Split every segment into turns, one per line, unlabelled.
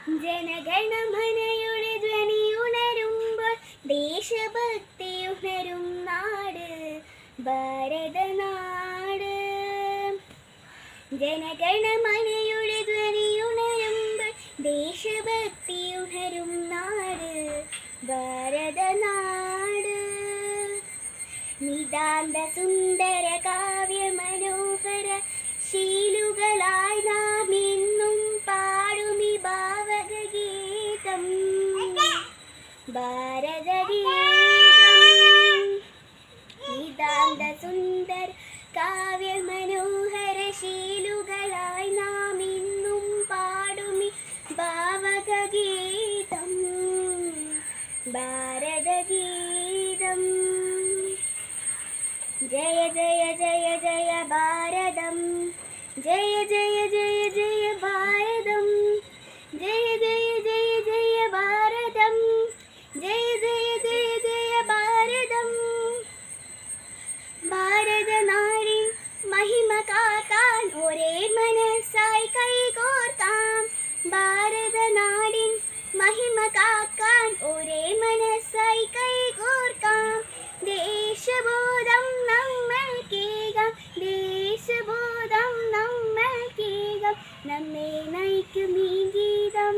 ജനഗണമനയുടെ ധ്വനി ഉണരുമ്പോൾ ദേശഭക്തി ഉണരും നാട് ഭാരതനാട്. ജനഗണമനയുടെ ധ്വനി ഉണരുമ്പോൾ ദേശഭക്തി ഉണരും നാട് ഭാരതനാട്. നിതാന്ത സുന്ദര കാവ്യ മനോഹര ശീലുകളായി നാം എന്നും പാടുമി ഭാവഗീതം ഭാരതഗീതം. നിതാന്ത സുന്ദര കാവ്യ മനോഹര ശീലുകളായി നാം എന്നും പാടുമി ഭാവഗീതം ഭാരതഗീതം. ജയ ജയ ജയ ജയ ഭാരതം, ജയ ജയ ജയ ജയ ഭാരതം, ജയ ജയ ജയ ജയ ഭാരതം, ജയ ജയ ജയ ജയ ഭാരതം. ഭാരതനാടിൻ മഹിമ കാക്കാൻ ഒരേ മനസ്സായി കൈകോർക്കാം. ഭാരതനാടിൻ മഹിമ കാക്കാൻ ഒരേ മനസ്സായി കൈകോർക്കാം. ദേശബോധം നമ്മൾക്കേകാം, ദേശബോധം നമ്മൾക്കേകാം. നമ്മെ നയിക്കും ഈ ഗീതം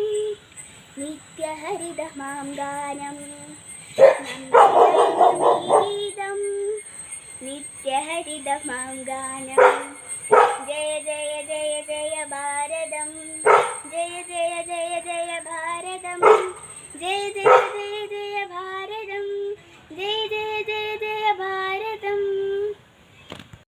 നിത്യഹരിതമാം ഗാനം.